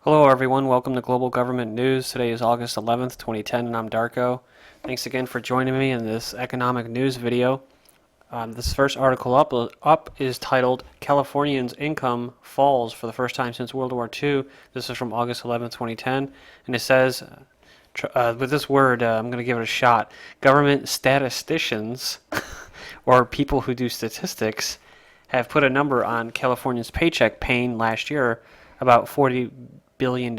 Hello everyone, welcome to Global Government News. Today is August 11th, 2010, and I'm Darko. Thanks again for joining me in this economic news video. This first article up is titled, Californians' Income Falls for the First Time Since World War II. This is from August 11th, 2010, and it says, with this word, I'm going to give it a shot, government statisticians, or people who do statistics, have put a number on Californians' paycheck pain last year, about $40 billion,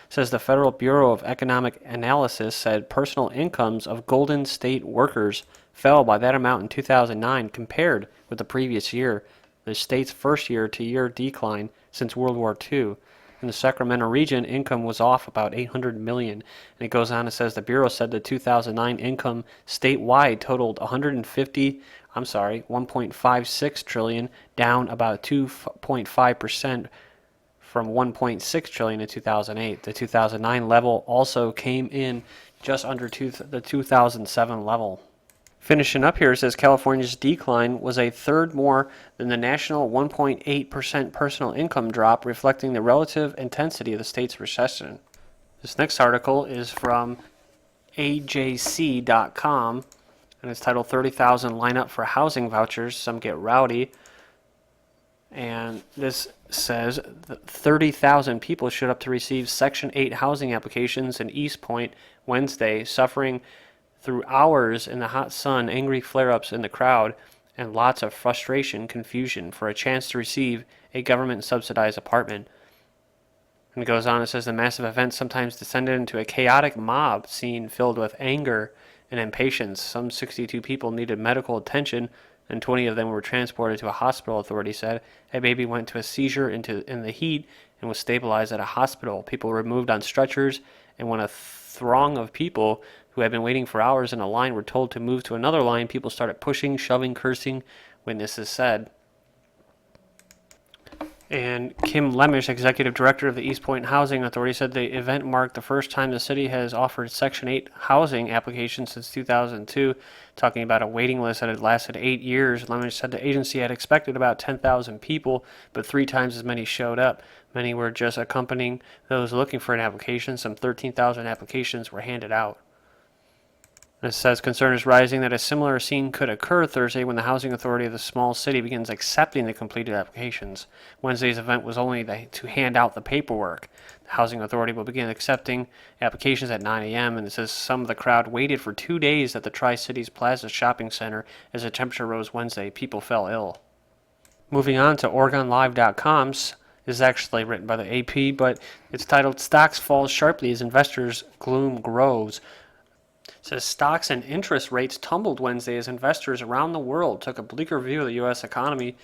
says the Federal Bureau of Economic Analysis said personal incomes of Golden State workers fell by that amount in 2009 compared with the previous year, the state's first year-to-year decline since World War II. In the Sacramento region, income was off about $800 million, and it goes on and says the Bureau said the 2009 income statewide totaled 1.56 trillion, down about 2.5% from 1.6 trillion in 2008. The 2009 level also came in just under the 2007 level. Finishing up here, it says California's decline was a third more than the national 1.8% personal income drop, reflecting the relative intensity of the state's recession. This next article is from AJC.com, and it's titled 30,000 Line Up for Housing Vouchers, Some Get Rowdy. And this says that 30,000 people showed up to receive Section 8 housing applications in East Point Wednesday, suffering through hours in the hot sun, angry flare-ups in the crowd, and lots of frustration, confusion for a chance to receive a government-subsidized apartment. And it goes on, it says the massive event sometimes descended into a chaotic mob scene filled with anger and impatience. Some 62 people needed medical attention, and 20 of them were transported to a hospital, authorities said. A baby went to a seizure in the heat and was stabilized at a hospital. People were moved on stretchers, and when a throng of people who had been waiting for hours in a line were told to move to another line, people started pushing, shoving, cursing, witnesses said. And Kim Lemish, executive director of the East Point Housing Authority, said the event marked the first time the city has offered Section 8 housing applications since 2002, talking about a waiting list that had lasted 8 years. Lemish said the agency had expected about 10,000 people, but 3 times as many showed up. Many were just accompanying those looking for an application. Some 13,000 applications were handed out. It says concern is rising that a similar scene could occur Thursday when the housing authority of the small city begins accepting the completed applications. Wednesday's event was only to hand out the paperwork. The housing authority will begin accepting applications at 9 a.m. and it says some of the crowd waited for 2 days at the Tri-Cities Plaza shopping center as the temperature rose Wednesday. People fell ill. Moving on to OregonLive.com. This is actually written by the AP, but it's titled Stocks Falls Sharply as Investors' Gloom Grows. It says stocks and interest rates tumbled Wednesday as investors around the world took a bleaker view of the U.S. economy.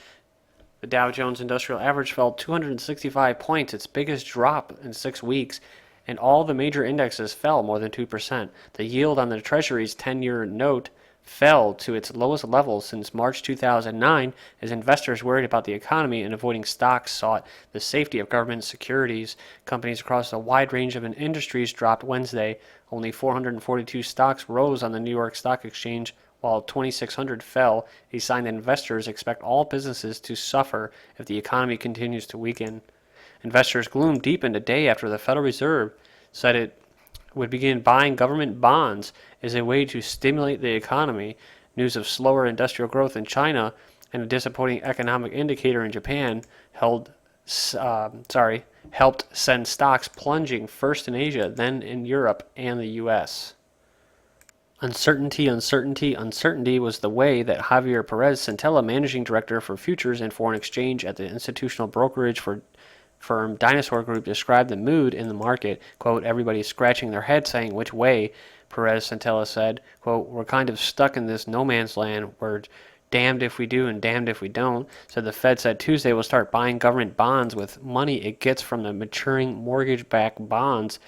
The Dow Jones Industrial Average fell 265 points, its biggest drop in 6 weeks, and all the major indexes fell more than 2%. The yield on the Treasury's 10-year note fell to its lowest level since March 2009 as investors worried about the economy and avoiding stocks sought the safety of government securities. Companies across a wide range of industries dropped Wednesday. Only 442 stocks rose on the New York Stock Exchange, while 2,600 fell, a sign that investors expect all businesses to suffer if the economy continues to weaken. Investors' gloom deepened a day after the Federal Reserve said it would begin buying government bonds as a way to stimulate the economy. News of slower industrial growth in China and a disappointing economic indicator in Japan helped send stocks plunging first in Asia, then in Europe and the U.S. Uncertainty was the way that Javier Perez Centella, managing director for futures and foreign exchange at the institutional brokerage firm Dinosaur Group, described the mood in the market. Quote, everybody's scratching their head saying which way, Perez Centella said. Quote, we're kind of stuck in this no man's land. We're damned if we do and damned if we don't. So the Fed said Tuesday will start buying government bonds with money it gets from the maturing mortgage-backed bonds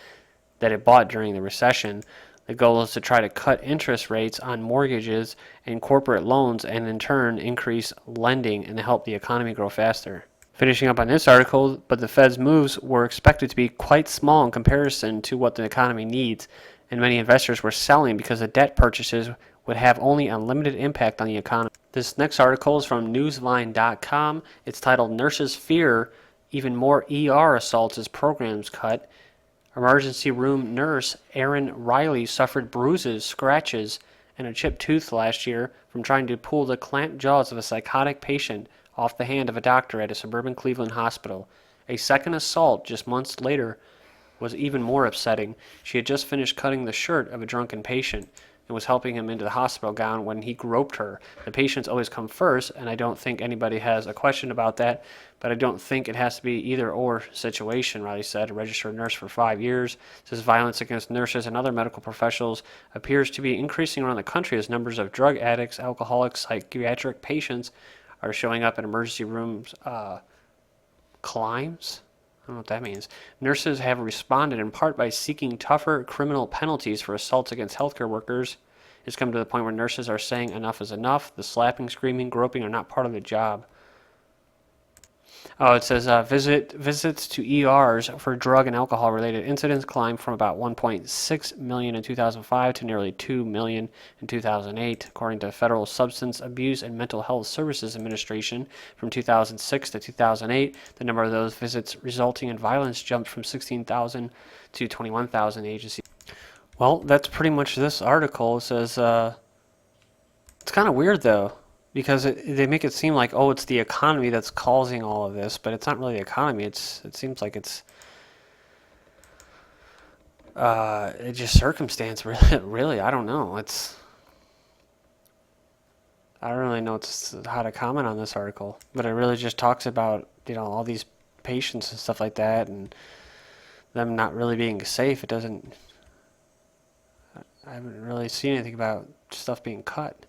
that it bought during the recession. The goal is to try to cut interest rates on mortgages and corporate loans and in turn increase lending and help the economy grow faster. Finishing up on this article, but the Fed's moves were expected to be quite small in comparison to what the economy needs, and many investors were selling because the debt purchases would have only a limited impact on the economy. This next article is from newsline.com. It's titled Nurses Fear Even more ER assaults as programs cut. Emergency room nurse Erin Riley suffered bruises, scratches, and a chipped tooth last year from trying to pull the clamped jaws of a psychotic patient off the hand of a doctor at a suburban Cleveland hospital. A second assault just months later was even more upsetting. She had just finished cutting the shirt of a drunken patient and was helping him into the hospital gown when he groped her. The patients always come first, and I don't think anybody has a question about that, but I don't think it has to be either or situation, Riley said, a registered nurse for 5 years. Says violence against nurses and other medical professionals appears to be increasing around the country as numbers of drug addicts, alcoholics, psychiatric patients are showing up in emergency rooms. Climbs? I don't know what that means. Nurses have responded in part by seeking tougher criminal penalties for assaults against healthcare workers. It's come to the point where nurses are saying enough is enough. The slapping, screaming, groping are not part of the job. Oh, it says visits to ERs for drug and alcohol-related incidents climbed from about 1.6 million in 2005 to nearly 2 million in 2008, according to Federal Substance Abuse and Mental Health Services Administration. From 2006 to 2008, the number of those visits resulting in violence jumped from 16,000 to 21,000 agencies. Well, that's pretty much this article. It says it's kind of weird though, because they make it seem like, oh, it's the economy that's causing all of this, but it's not really the economy. It seems like it's just circumstance. Really, I don't know. I don't really know how to comment on this article, but it really just talks about all these patients and stuff like that, and them not really being safe. It doesn't. I haven't really seen anything about stuff being cut.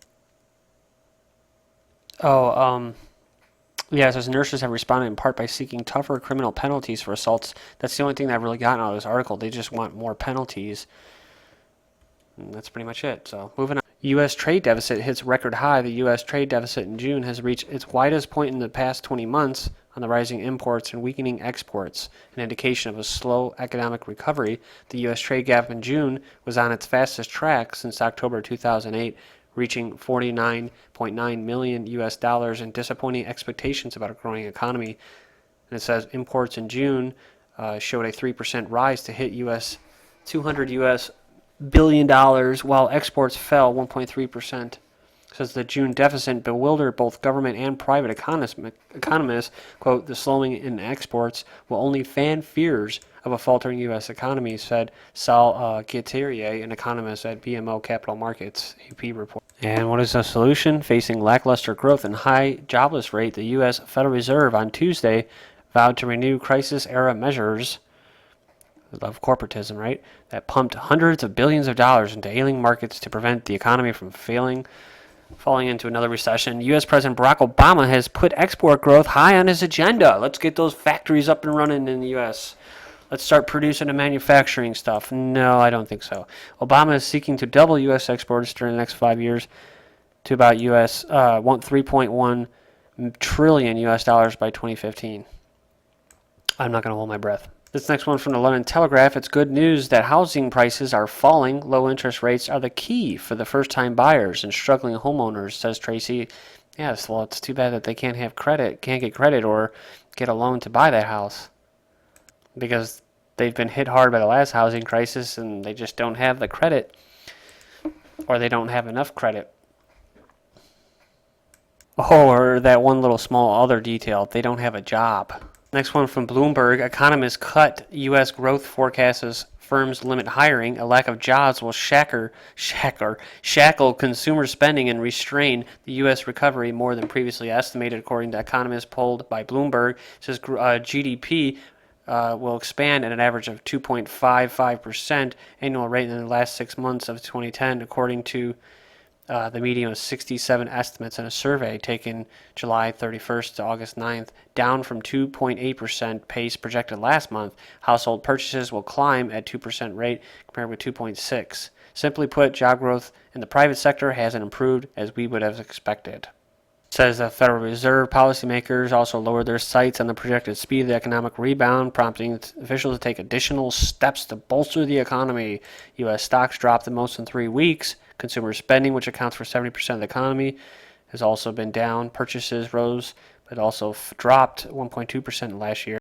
Oh, yeah, it says nurses have responded in part by seeking tougher criminal penalties for assaults. That's the only thing that I've really gotten out of this article. They just want more penalties. And that's pretty much it. So, moving on. U.S. trade deficit hits record high. The U.S. trade deficit in June has reached its widest point in the past 20 months on the rising imports and weakening exports, an indication of a slow economic recovery. The U.S. trade gap in June was on its fastest track since October 2008, reaching $49.9 million US dollars, and disappointing expectations about a growing economy. And it says imports in June showed a 3% rise to hit $200 US billion, while exports fell 1.3%. Says the June deficit bewildered both government and private economists. Quote, the slowing in exports will only fan fears of a faltering U.S. economy, said Sal Guettieri, an economist at BMO Capital Markets, AP report. And what is the solution? Facing lackluster growth and high jobless rate, the U.S. Federal Reserve on Tuesday vowed to renew crisis-era measures of corporatism, right, that pumped hundreds of billions of dollars into ailing markets to prevent the economy from falling into another recession. U.S. President Barack Obama has put export growth high on his agenda. Let's get those factories up and running in the U.S. Let's start producing and manufacturing stuff. No, I don't think so. Obama is seeking to double U.S. exports during the next 5 years to about $3.1 trillion US dollars by 2015. I'm not going to hold my breath. This next one from the London Telegraph. It's good news that housing prices are falling. Low interest rates are the key for the first-time buyers and struggling homeowners, says Tracy. Yes, well, it's too bad that they can't get credit or get a loan to buy that house, because they've been hit hard by the last housing crisis and they just don't have the credit, or they don't have enough credit. Oh, or that one little small other detail, they don't have a job. Next one from Bloomberg. Economists cut U.S. growth forecasts as firms limit hiring. A lack of jobs will shackle consumer spending and restrain the U.S. recovery more than previously estimated, according to economists polled by Bloomberg. It says GDP will expand at an average of 2.55% annual rate in the last 6 months of 2010, according to the median of 67 estimates in a survey taken July 31st to August 9th, down from 2.8% pace projected last month. Household purchases will climb at 2% rate compared with 2.6%. Simply put, job growth in the private sector hasn't improved as we would have expected. Says the Federal Reserve policymakers also lowered their sights on the projected speed of the economic rebound, prompting officials to take additional steps to bolster the economy. U.S. stocks dropped the most in 3 weeks. Consumer spending, which accounts for 70% of the economy, has also been down. Purchases rose, but also dropped 1.2% last year.